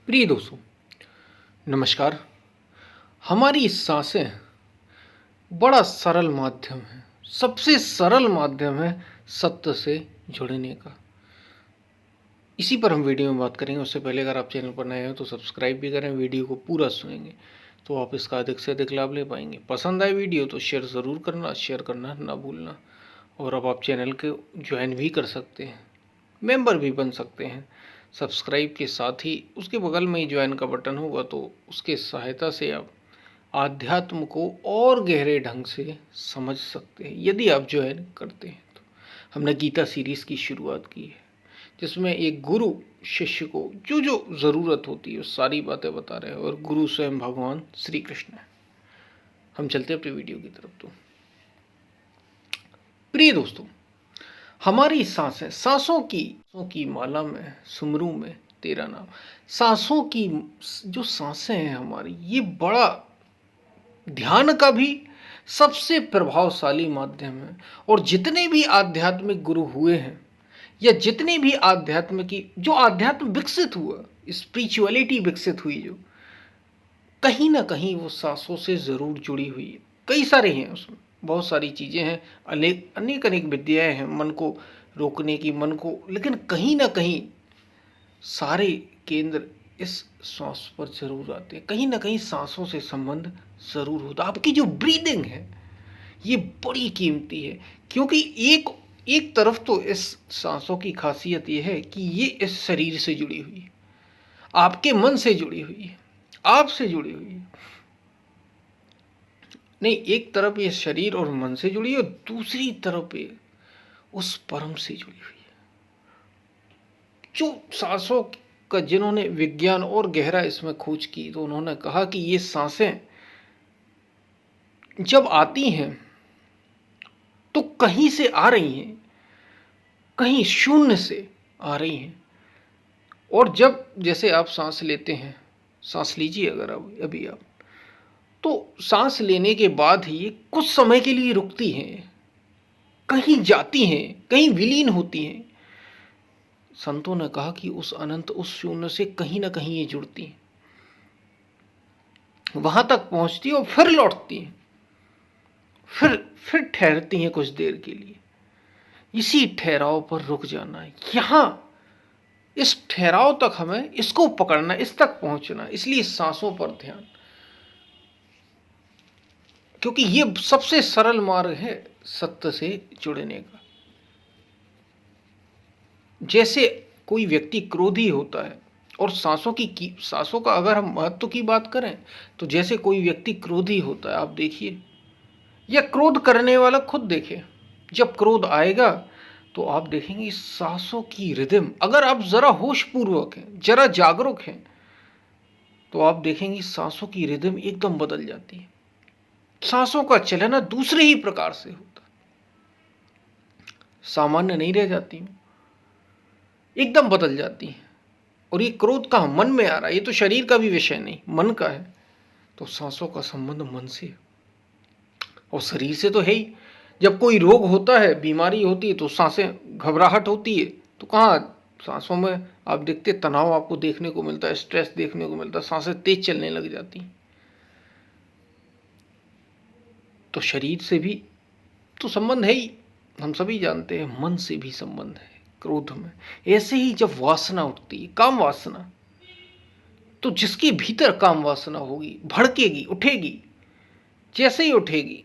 प्रिय दोस्तों, नमस्कार। हमारी सांसें बड़ा सरल माध्यम है, सबसे सरल माध्यम है सत्य से जुड़ने का। इसी पर हम वीडियो में बात करेंगे। उससे पहले अगर आप चैनल पर नए हो तो सब्सक्राइब भी करें। वीडियो को पूरा सुनेंगे तो आप इसका अधिक से अधिक लाभ ले पाएंगे। पसंद आए वीडियो तो शेयर ज़रूर करना, शेयर करना ना भूलना। और अब आप चैनल को ज्वाइन भी कर सकते हैं, मेंबर भी बन सकते हैं। सब्सक्राइब के साथ ही उसके बगल में ही ज्वाइन का बटन होगा, तो उसके सहायता से आप आध्यात्म को और गहरे ढंग से समझ सकते हैं यदि आप ज्वाइन करते हैं तो। हमने गीता सीरीज़ की शुरुआत की है, जिसमें एक गुरु शिष्य को जो जो ज़रूरत होती है वो सारी बातें बता रहे हैं, और गुरु स्वयं भगवान श्री कृष्ण है। हम चलते हैं अपनी वीडियो की तरफ। तो प्रिय दोस्तों, हमारी सांसें, सांसों की माला में, सुमरू में तेरा नाम। सांसों की जो सांसें हैं हमारी, ये बड़ा ध्यान का भी सबसे प्रभावशाली माध्यम है। और जितने भी आध्यात्मिक गुरु हुए हैं, या जितने भी जो आध्यात्म विकसित हुआ, स्पिरिचुअलिटी विकसित हुई, जो कहीं ना कहीं वो सांसों से ज़रूर जुड़ी हुई है। कई सारे हैं उसमें, बहुत सारी चीज़ें हैं, अनेक अनेक अनेक विद्याएं हैं मन को रोकने की, मन को, लेकिन कहीं ना कहीं सारे केंद्र इस सांस पर जरूर आते हैं। कहीं ना कहीं सांसों से संबंध जरूर होता है। आपकी जो ब्रीदिंग है ये बड़ी कीमती है, क्योंकि एक एक तरफ तो इस सांसों की खासियत ये है कि ये इस शरीर से जुड़ी हुई है, आपके मन से जुड़ी हुई है, आपसे जुड़ी हुई है। नहीं, एक तरफ ये शरीर और मन से जुड़ी है, और दूसरी तरफ ये उस परम से जुड़ी हुई है। जो सांसों का जिन्होंने विज्ञान और गहरा इसमें खोज की, तो उन्होंने कहा कि ये सांसें जब आती हैं तो कहीं से आ रही हैं, कहीं शून्य से आ रही हैं। और जब जैसे आप सांस लेते हैं, सांस लीजिए अगर अभी आप, तो सांस लेने के बाद ही ये कुछ समय के लिए रुकती हैं, कहीं जाती हैं, कहीं विलीन होती हैं। संतों ने कहा कि उस अनंत, उस शून्य से कहीं ना कहीं ये जुड़ती हैं, वहां तक पहुंचती है और फिर लौटती हैं, फिर ठहरती हैं कुछ देर के लिए। इसी ठहराव पर रुक जाना है, यहां इस ठहराव तक हमें इसको पकड़ना, इस तक पहुंचना। इसलिए सांसों पर ध्यान, क्योंकि ये सबसे सरल मार्ग है सत्य से जुड़ने का। जैसे कोई व्यक्ति क्रोधी होता है, और सांसों का अगर हम महत्व की बात करें, तो जैसे कोई व्यक्ति क्रोधी होता है, आप देखिए, या क्रोध करने वाला खुद देखे, जब क्रोध आएगा तो आप देखेंगे सांसों की रिदम, अगर आप जरा होशपूर्वक हैं, जरा जागरूक हैं, तो आप देखेंगे सांसों की रिदम एकदम बदल जाती है। सांसों का चलना दूसरे ही प्रकार से होता है, सामान्य नहीं रह जाती, एकदम बदल जाती है। और ये क्रोध का मन में आ रहा है, ये तो शरीर का भी विषय नहीं, मन का है, तो सांसों का संबंध मन से और शरीर से तो है ही। जब कोई रोग होता है, बीमारी होती है, तो सांसें, घबराहट होती है, तो कहाँ सांसों में आप देखते, तनाव आपको देखने को मिलता है, स्ट्रेस देखने को मिलता है, सांसें तेज चलने लग जाती हैं। तो शरीर से भी तो संबंध है ही, हम सभी जानते हैं। मन से भी संबंध है क्रोध में। ऐसे ही जब वासना उठती है, काम वासना, तो जिसके भीतर काम वासना होगी, भड़केगी, उठेगी, जैसे ही उठेगी,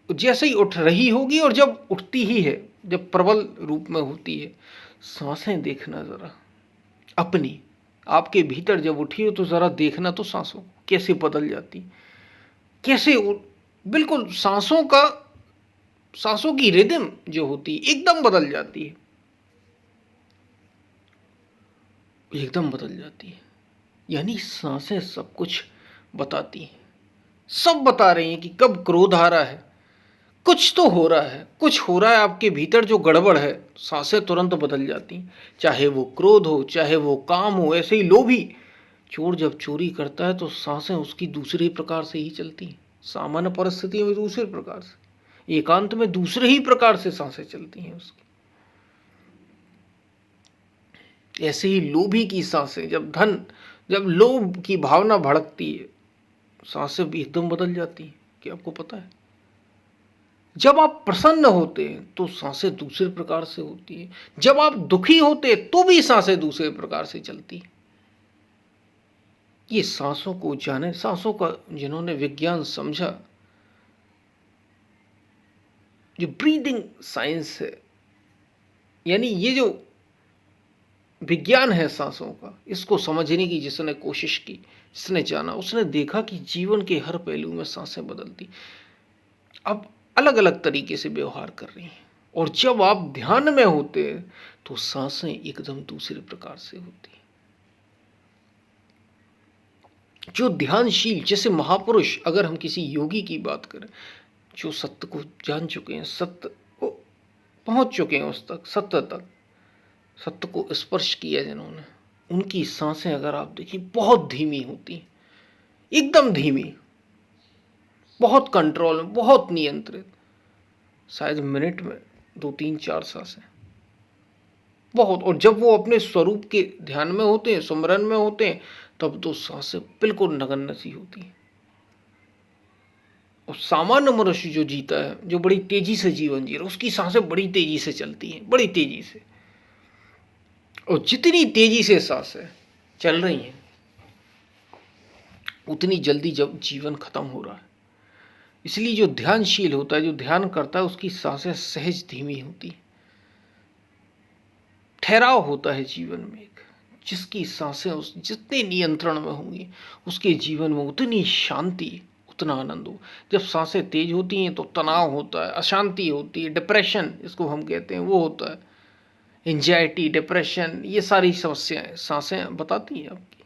जैसे ही उठ रही होगी, और जब उठती ही है, जब प्रबल रूप में होती है, सांसें देखना जरा अपनी, आपके भीतर जब उठी हो तो जरा देखना तो सांसों कैसे बदल जाती, कैसे बिल्कुल सांसों की रिदम जो होती है एकदम बदल जाती है, एकदम बदल जाती है। यानी सांसें सब कुछ बताती हैं, सब बता रही हैं कि कब क्रोध आ रहा है, कुछ तो हो रहा है, कुछ हो रहा है आपके भीतर जो गड़बड़ है, सांसें तुरंत बदल जाती हैं। चाहे वो क्रोध हो, चाहे वो काम हो। ऐसे ही लोभी चोर जब चोरी करता है तो सांसें उसकी दूसरे प्रकार से ही चलती हैं, सामान्य परिस्थिति में दूसरे प्रकार से, एकांत में दूसरे ही प्रकार से सांसें चलती हैं उसकी। ऐसे ही लोभी की सांसें, जब लोभ की भावना भड़कती है, सांसें भी एकदम बदल जाती हैं। क्या आपको पता है? जब आप प्रसन्न होते हैं तो सांसें दूसरे प्रकार से होती हैं। जब आप दुखी होते हैं तो भी सांसें दूसरे प्रकार से चलती हैं। ये सांसों को जाने, सांसों का जिन्होंने विज्ञान समझा, जो ब्रीदिंग साइंस है, यानी ये जो विज्ञान है सांसों का, इसको समझने की जिसने कोशिश की, जिसने जाना, उसने देखा कि जीवन के हर पहलू में सांसें बदलती, अब अलग अलग तरीके से व्यवहार कर रही हैं। और जब आप ध्यान में होते हैं तो सांसें एकदम दूसरे प्रकार से होती हैं। जो ध्यानशील, जैसे महापुरुष, अगर हम किसी योगी की बात करें, जो सत्य को जान चुके हैं, सत्य को पहुंच चुके हैं, उस तक, सत्य तक, सत्य को स्पर्श किया जिन्होंने, उनकी सांसें अगर आप देखिए बहुत धीमी होती हैं, एकदम धीमी, बहुत कंट्रोल में, बहुत नियंत्रित, शायद मिनट में 2 3 4 सांसें, बहुत। और जब वो अपने स्वरूप के ध्यान में होते हैं, सुमरन में होते हैं, तब तो सांसें बिल्कुल नगण्य सी होती हैं। और सामान्य मनुष्य जो जीता है, जो बड़ी तेजी से जीवन जी रहा है, उसकी सांसें बड़ी तेजी से चलती हैं, बड़ी तेजी से। और जितनी तेजी से सांसें चल रही हैं, उतनी जल्दी जब जीवन खत्म हो रहा है। इसलिए जो ध्यानशील होता है, जो ध्यान करता है, उसकी सांसें सहज धीमी होती हैं। ठहराव होता है जीवन में एक, जिसकी सांसें उस जितने नियंत्रण में होंगी, उसके जीवन में उतनी शांति, उतना आनंद हो। जब सांसें तेज होती हैं तो तनाव होता है, अशांति होती है, डिप्रेशन इसको हम कहते हैं, वो होता है, एंजाइटी, डिप्रेशन, ये सारी समस्याएं सांसें बताती हैं आपकी।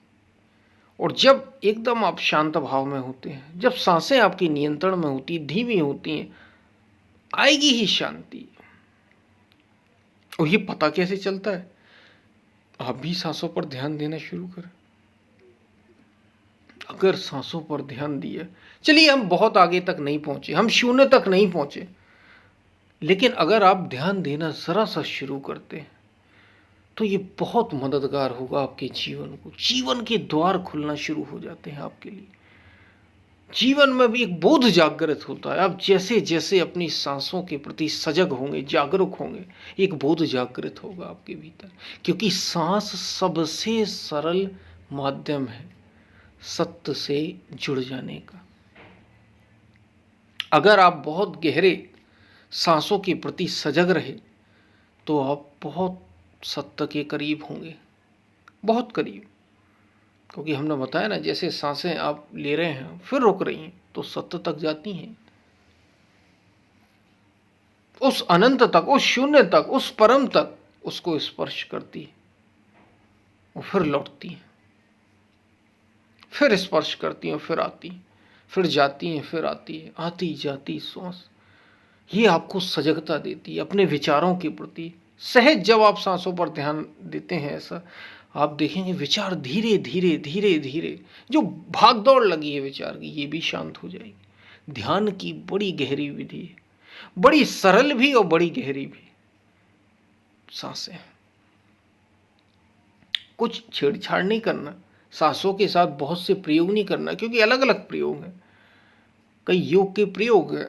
और जब एकदम आप शांत भाव में होते हैं, जब सांसें आपकी नियंत्रण में होती, धीमी होती हैं, आएगी ही शांति। और ये पता कैसे चलता है? आप भी सांसों पर ध्यान देना शुरू करें। अगर सांसों पर ध्यान दिया, चलिए हम बहुत आगे तक नहीं पहुंचे, हम शून्य तक नहीं पहुंचे, लेकिन अगर आप ध्यान देना जरा सा शुरू करते हैं तो ये बहुत मददगार होगा आपके जीवन को। जीवन के द्वार खुलना शुरू हो जाते हैं आपके लिए। जीवन में भी एक बोध जागृत होता है। आप जैसे जैसे अपनी सांसों के प्रति सजग होंगे, जागरूक होंगे, एक बोध जागृत होगा आपके भीतर। क्योंकि सांस सबसे सरल माध्यम है सत्य से जुड़ जाने का। अगर आप बहुत गहरे सांसों के प्रति सजग रहे तो आप बहुत सत्य के करीब होंगे, बहुत करीब। क्योंकि हमने बताया ना, जैसे सांसें आप ले रहे हैं फिर रुक रही हैं तो सत्य तक जाती हैं, उस अनंत तक, उस शून्य तक, उस परम तक उसको स्पर्श करती है, वो फिर लौटती है, फिर स्पर्श करती हैं, फिर आती हैं, फिर जाती हैं, फिर आती है, आती जाती सांस। ये आपको सजगता देती है अपने विचारों के प्रति। सहज जब आप सांसों पर ध्यान देते हैं, ऐसा आप देखेंगे विचार धीरे धीरे धीरे धीरे, जो भागदौड़ लगी है विचार की, ये भी शांत हो जाएगी। ध्यान की बड़ी गहरी विधि है, बड़ी सरल भी और बड़ी गहरी भी सांसें। कुछ छेड़छाड़ नहीं करना, सांसों के साथ बहुत से प्रयोग नहीं करना, क्योंकि अलग अलग प्रयोग हैं। कई योग के प्रयोग हैं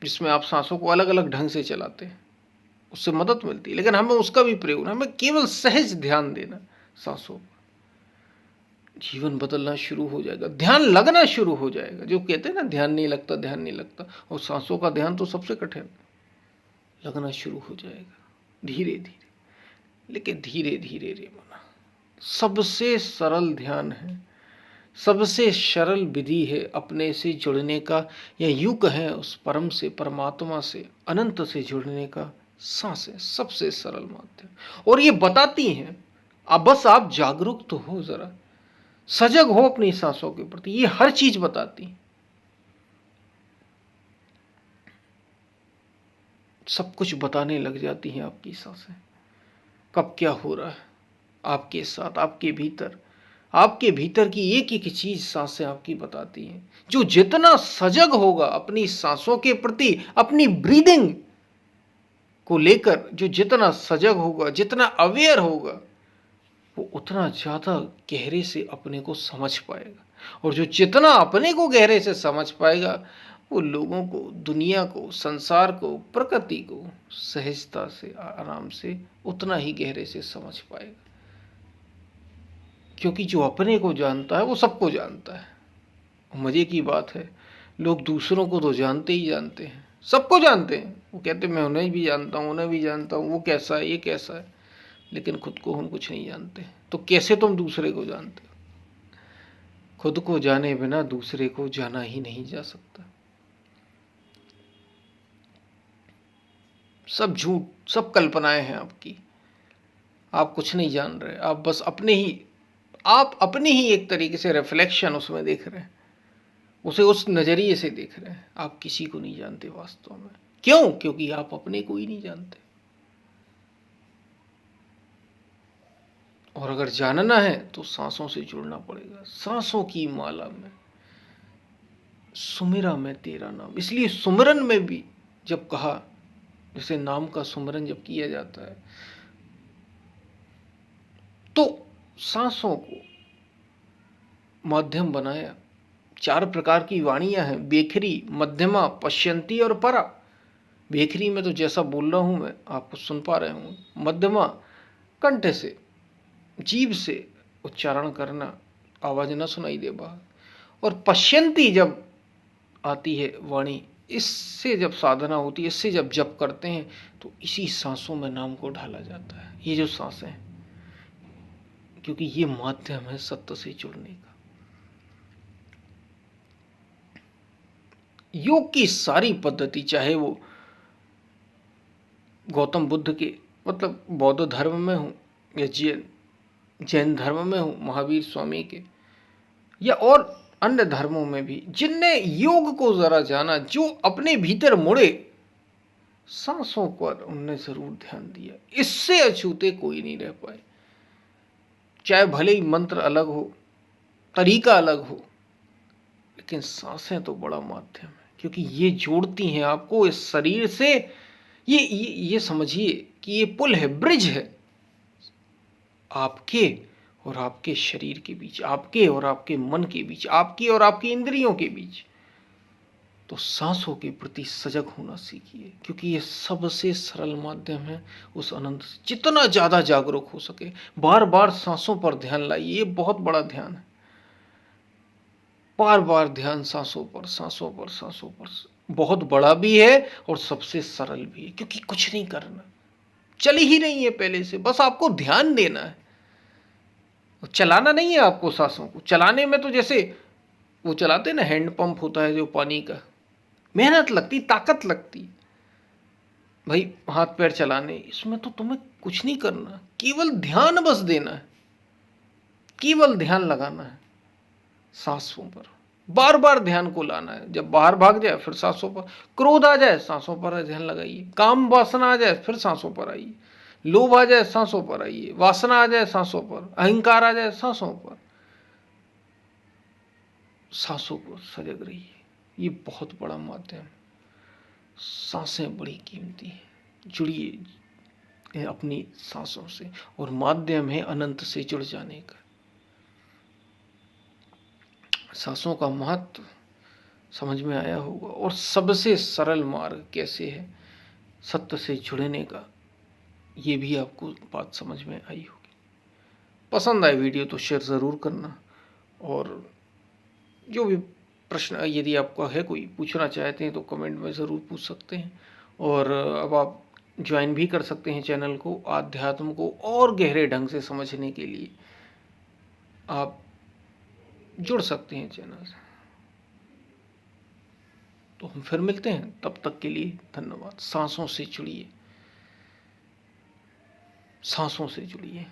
जिसमें आप सांसों को अलग अलग ढंग से चलाते हैं, उससे मदद मिलती है, लेकिन हमें उसका भी प्रयोग, हमें केवल सहज ध्यान देना सांसों पर। जीवन बदलना शुरू हो जाएगा, ध्यान लगना शुरू हो जाएगा। जो कहते हैं ना, ध्यान नहीं लगता, ध्यान नहीं लगता, और सांसों का ध्यान तो सबसे कठिन, लगना शुरू हो जाएगा धीरे धीरे। लेकिन धीरे धीरे रे मना, सबसे सरल ध्यान है, सबसे सरल विधि है अपने से जुड़ने का, या यूं कहें उस परम से, परमात्मा से, अनंत से जुड़ने का। सांसें सबसे सरल माध्यम, और ये बताती हैं। अब बस आप जागरूक तो हो, जरा सजग हो अपनी सांसों के प्रति, ये हर चीज बताती, सब कुछ बताने लग जाती हैं आपकी सांसें। कब क्या हो रहा है आपके साथ, आपके भीतर की एक एक चीज सांसें आपकी बताती हैं। जो जितना सजग होगा अपनी सांसों के प्रति, अपनी ब्रीदिंग को लेकर जो जितना सजग होगा, जितना अवेयर होगा, वो उतना ज़्यादा गहरे से अपने को समझ पाएगा। और जो जितना अपने को गहरे से समझ पाएगा, वो लोगों को, दुनिया को, संसार को, प्रकृति को सहजता से, आराम से, उतना ही गहरे से समझ पाएगा। क्योंकि जो अपने को जानता है वो सबको जानता है। मज़े की बात है, लोग दूसरों को तो जानते ही जानते हैं, सबको जानते हैं। वो कहते हैं मैं उन्हें भी जानता हूँ, उन्हें भी जानता हूँ, वो कैसा है, ये कैसा है, लेकिन खुद को हम कुछ नहीं जानते। तो कैसे तुम दूसरे को जानते हो? खुद को जाने बिना दूसरे को जाना ही नहीं जा सकता। सब झूठ, सब कल्पनाएं हैं आपकी। आप कुछ नहीं जान रहे, आप बस आप अपने ही एक तरीके से रिफ्लेक्शन उसमें देख रहे हैं, उसे उस नज़रिए से देख रहे हैं। आप किसी को नहीं जानते वास्तव में। क्यों? क्योंकि आप अपने को ही नहीं जानते। और अगर जानना है तो सांसों से जुड़ना पड़ेगा। सांसों की माला में सुमिरा मैं तेरा नाम। इसलिए सुमिरन में भी जब कहा, जैसे नाम का सुमिरन जब किया जाता है, तो सांसों को माध्यम बनाया। 4 प्रकार की वाणियां हैं, बेखरी, मध्यमा, पश्यंती और परा। बेखरी में तो जैसा बोल रहा हूं मैं, आपको सुन पा रहे हूं। मध्यमा, कंठ से, जीभ से उच्चारण करना, आवाज ना सुनाई दे बाहर। और पश्यंती जब आती है वाणी, इससे जब साधना होती है, इससे जब जप करते हैं, तो इसी सांसों में नाम को ढाला जाता है। ये जो सांसें हैं, क्योंकि ये माध्यम है सत्य से जुड़ने का। योग की सारी पद्धति, चाहे वो गौतम बुद्ध के, मतलब बौद्ध धर्म में हो, या जैन धर्म में हो, महावीर स्वामी के, या और अन्य धर्मों में भी, जिनने योग को जरा जाना, जो अपने भीतर मुड़े, सांसों पर उनने जरूर ध्यान दिया। इससे अछूते कोई नहीं रह पाए। चाहे भले ही मंत्र अलग हो, तरीका अलग हो, लेकिन सांसें तो बड़ा माध्यम है। क्योंकि ये जोड़ती हैं आपको इस शरीर से। ये समझिए कि ये पुल है, ब्रिज है, आपके और आपके शरीर के बीच, आपके और आपके मन के बीच, आपकी और आपकी इंद्रियों के बीच। तो सांसों के प्रति सजग होना सीखिए, क्योंकि ये सबसे सरल माध्यम है उस अनंत से। जितना ज़्यादा जागरूक हो सके, बार बार सांसों पर ध्यान लाइए। ये बहुत बड़ा ध्यान है। बार बार ध्यान सांसों पर, सांसों पर, सांसों पर। बहुत बड़ा भी है और सबसे सरल भी है, क्योंकि कुछ नहीं करना, चली ही नहीं है पहले से, बस आपको ध्यान देना है। चलाना नहीं है आपको सांसों को। चलाने में तो जैसे वो चलाते ना, हैंड पंप होता है जो पानी का, मेहनत लगती, ताकत लगती भाई हाथ पैर चलाने। इसमें तो तुम्हें कुछ नहीं करना, केवल ध्यान बस देना है, केवल ध्यान लगाना है सांसों पर। बार बार ध्यान को लाना है। जब बाहर भाग जाए फिर सांसों पर, क्रोध आ जाए सांसों पर ध्यान लगाइए, काम वासना आ जाए फिर सांसों पर आइए, लोभ आ जाए सांसों पर आइए, वासना आ जाए सांसों पर, अहंकार आ जाए सांसों पर। सांसों को सजग रहिए। ये बहुत बड़ा माध्यम है। सांसें बड़ी कीमती हैं। जुड़िए अपनी सांसों से, और माध्यम है अनंत से जुड़ जाने का। सांसों का महत्व समझ में आया होगा, और सबसे सरल मार्ग कैसे है सत्य से जुड़ने का, ये भी आपको बात समझ में आई होगी। पसंद आए वीडियो तो शेयर ज़रूर करना, और जो भी प्रश्न यदि आपका है, कोई पूछना चाहते हैं, तो कमेंट में ज़रूर पूछ सकते हैं। और अब आप ज्वाइन भी कर सकते हैं चैनल को। आध्यात्म को और गहरे ढंग से समझने के लिए आप जुड़ सकते हैं चैनल से। तो हम फिर मिलते हैं, तब तक के लिए धन्यवाद। सांसों से जुड़िए, सांसों से जुड़िए।